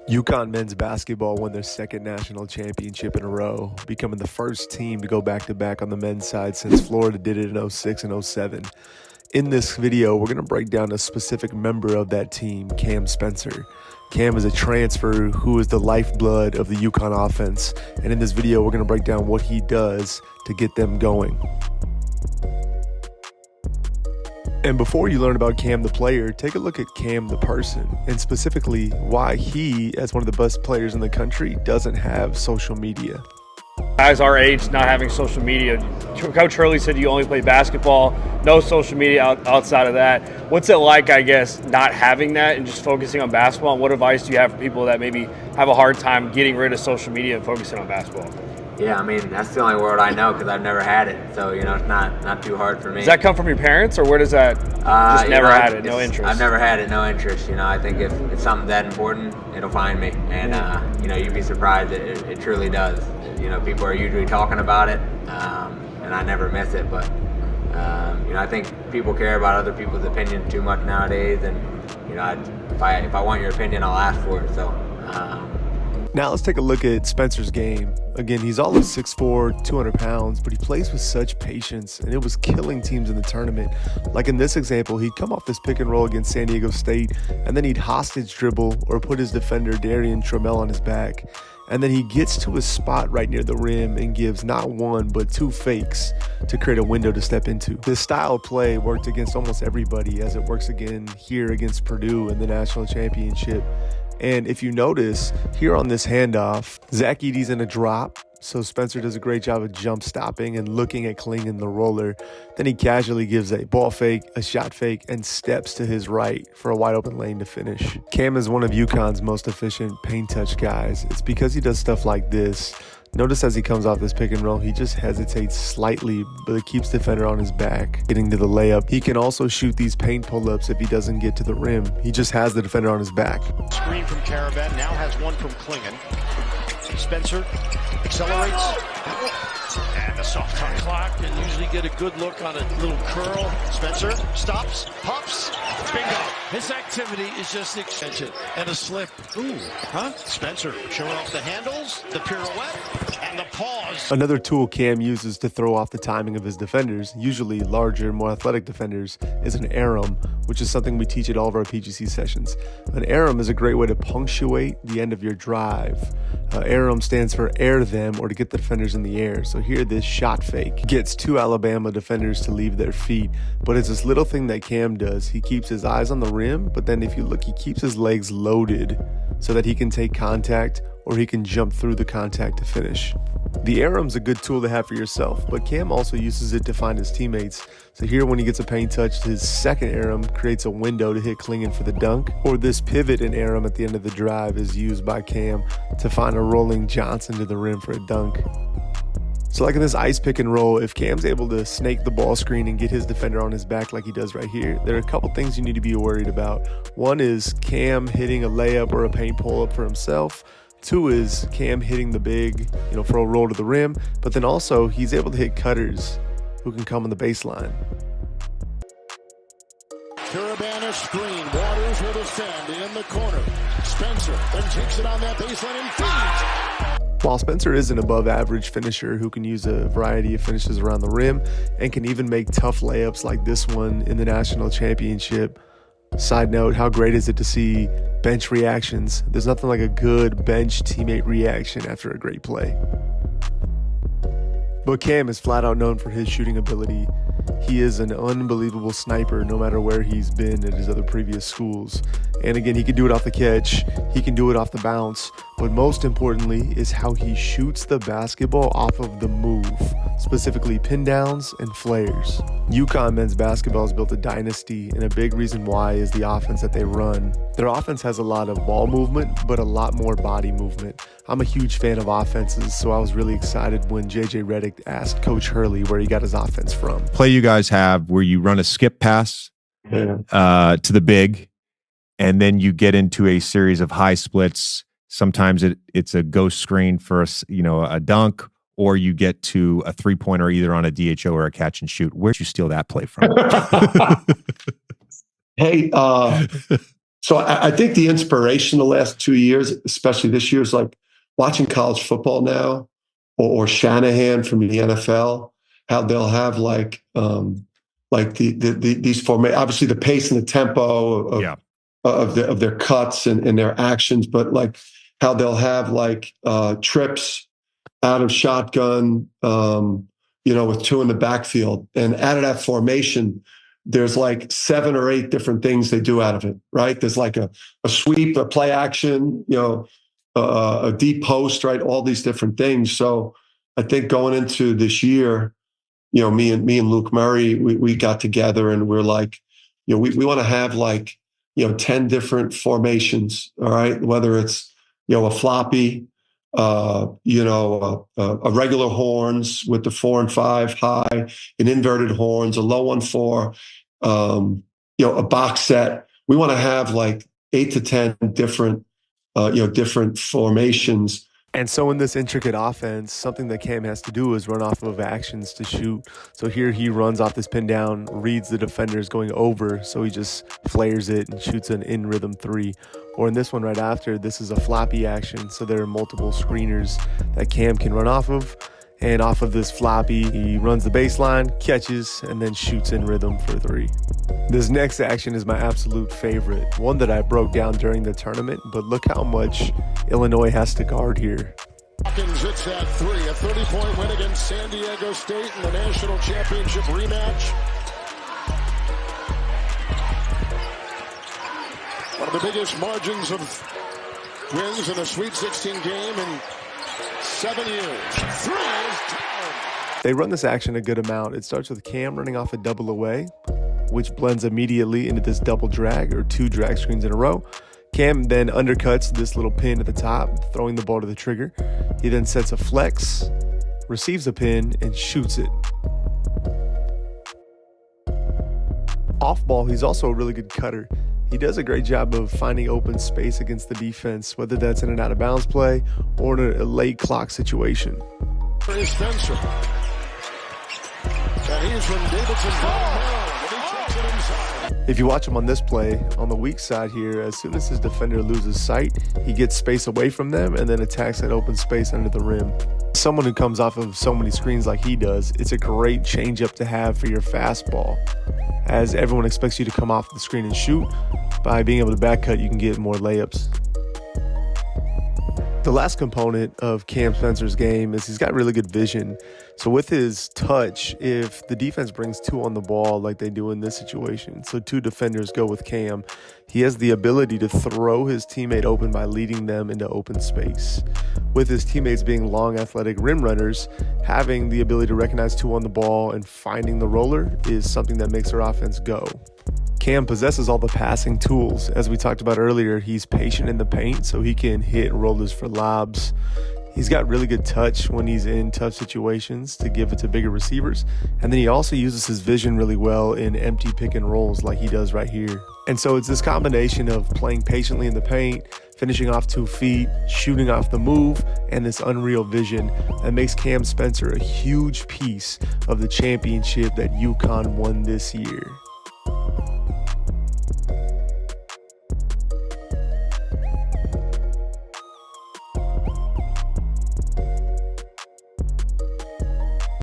UConn men's basketball won their second national championship in a row, becoming the first team to go back-to-back on the men's side since Florida did it in '06 and '07. In this video, we're going to break down a specific member of that team, Cam Spencer. Cam is a transfer who is the lifeblood of the UConn offense, and in this video, we're going to break down what he does to get them going. And before you learn about Cam the player, take a look at Cam the person, and specifically why he, as one of the best players in the country, doesn't have social media. Guys our age not having social media, Coach Hurley said you only play basketball, no social media outside of that. What's it like, I guess, not having that and just focusing on basketball? And what advice do you have for people that maybe have a hard time getting rid of social media and focusing on basketball? Yeah, I mean, that's the only word I know because I've never had it. So, you know, it's not too hard for me. Does that come from your parents, or where does that just never had it, no interest? I've never had it, no interest. You know, I think if it's something that important, it'll find me. And, you know, you'd be surprised it truly does. You know, people are usually talking about it, and I never miss it. But, you know, I think people care about other people's opinion too much nowadays. And, you know, if I want your opinion, I'll ask for it. So, Now let's take a look at Spencer's game. Again, he's all of 6'4", 200 pounds, but he plays with such patience, and it was killing teams in the tournament. Like in this example, he'd come off this pick and roll against San Diego State, and then he'd hostage dribble or put his defender Darian Trammell on his back. And then he gets to his spot right near the rim and gives not one, but two fakes to create a window to step into. This style of play worked against almost everybody, as it works again here against Purdue in the national championship. And if you notice, here on this handoff, Zach Edey's in a drop, so Spencer does a great job of jump stopping and looking at Klingon, the roller. Then he casually gives a ball fake, a shot fake, and steps to his right for a wide open lane to finish. Cam is one of UConn's most efficient paint touch guys. It's because he does stuff like this. Notice as he comes off this pick and roll, he just hesitates slightly, but it keeps the defender on his back, getting to the layup. He can also shoot these paint pull-ups if he doesn't get to the rim. He just has the defender on his back. Screen from Caravan, now has one from Klingon. Spencer accelerates. And the soft touch clock, and usually get a good look on a little curl. Spencer stops, pops, bingo. His activity is just the extension and a slip. Ooh, huh? Spencer showing off the handles, the pirouette, and the pause. Another tool Cam uses to throw off the timing of his defenders, usually larger, more athletic defenders, is an Airum, which is something we teach at all of our PGC sessions. An Airum is a great way to punctuate the end of your drive. Airum stands for air them, or to get the defenders in the air. So here this shot fake gets two Alabama defenders to leave their feet, but it's this little thing that Cam does. He keeps his eyes on the rim, but then if you look, he keeps his legs loaded so that he can take contact or he can jump through the contact to finish. The Airum's a good tool to have for yourself, but Cam also uses it to find his teammates. So here when he gets a paint touch, his second Airum creates a window to hit Klingon for the dunk, or this pivot in Airum at the end of the drive is used by Cam to find a rolling Johnson to the rim for a dunk. So like in this ice pick and roll, if Cam's able to snake the ball screen and get his defender on his back like he does right here, there are a couple things you need to be worried about. One is Cam hitting a layup or a paint pull-up for himself. Two is Cam hitting the big, for a roll to the rim, but then also he's able to hit cutters who can come on the baseline. Carabana screen, Waters will defend in the corner. Spencer then takes it on that baseline and feeds. While Spencer is an above average finisher who can use a variety of finishes around the rim and can even make tough layups like this one in the national championship. Side note, how great is it to see bench reactions? There's nothing like a good bench teammate reaction after a great play. But Cam is flat out known for his shooting ability. He is an unbelievable sniper no matter where he's been at his other previous schools. And again, he can do it off the catch, he can do it off the bounce, but most importantly is how he shoots the basketball off of the move, specifically pin downs and flares. UConn men's basketball has built a dynasty, and a big reason why is the offense that they run. Their offense has a lot of ball movement, but a lot more body movement. I'm a huge fan of offenses, so I was really excited when JJ Redick asked Coach Hurley where he got his offense from. Play you guys have where you run a skip pass to the big, and then you get into a series of high splits. Sometimes it's a ghost screen for a dunk, or you get to a three-pointer either on a DHO or a catch and shoot. Where'd you steal that play from? Hey, So I think the inspiration the last 2 years, especially this year, is like watching college football now, or Shanahan from the NFL, how they'll have these obviously the pace and the tempo of their cuts and their actions, but like how they'll have trips out of shotgun, with two in the backfield, and out of that formation, there's like 7 or 8 different things they do out of it, right? There's like a sweep, a play action, a deep post, right? All these different things. So I think going into this year, me and Luke Murray, we got together and we're like, we want to have 10 different formations, all right? Whether it's, a floppy, a regular horns with the 4 and 5 high, an inverted horns, a low 1-4, a box set. We want to have 8 to 10 different, different formations. And so in this intricate offense, something that Cam has to do is run off of actions to shoot. So here he runs off this pin down, reads the defenders going over, so he just flares it and shoots an in-rhythm 3. Or in this one right after, this is a floppy action, so there are multiple screeners that Cam can run off of. And off of this floppy, he runs the baseline, catches, and then shoots in rhythm for 3. This next action is my absolute favorite, one that I broke down during the tournament, but look how much Illinois has to guard here. Hawkins hits that 3, a 30-point win against San Diego State in the national championship rematch. One of the biggest margins of wins in a Sweet 16 game in 7 years. 3 is down. They run this action a good amount. It starts with Cam running off a double away, which blends immediately into this double drag or 2 drag screens in a row. Cam then undercuts this little pin at the top, throwing the ball to the trigger. He then sets a flex, receives a pin, and shoots it. Off ball, he's also a really good cutter. He does a great job of finding open space against the defense, whether that's in an out of bounds play or in a late clock situation. Here's Spencer. And he's from Davidson, Maryland, and he takes it inside. If you watch him on this play, on the weak side here, as soon as his defender loses sight, he gets space away from them and then attacks that open space under the rim. Someone who comes off of so many screens like he does, it's a great changeup to have for your fastball, as everyone expects you to come off the screen and shoot. By being able to back cut, you can get more layups. The last component of Cam Spencer's game is he's got really good vision. So with his touch, if the defense brings 2 on the ball like they do in this situation, so 2 defenders go with Cam, he has the ability to throw his teammate open by leading them into open space. With his teammates being long, athletic rim runners, having the ability to recognize 2 on the ball and finding the roller is something that makes their offense go. Cam possesses all the passing tools. As we talked about earlier, he's patient in the paint, so he can hit rollers for lobs. He's got really good touch when he's in tough situations to give it to bigger receivers. And then he also uses his vision really well in empty pick and rolls like he does right here. And so it's this combination of playing patiently in the paint, finishing off 2 feet, shooting off the move, and this unreal vision that makes Cam Spencer a huge piece of the championship that UConn won this year.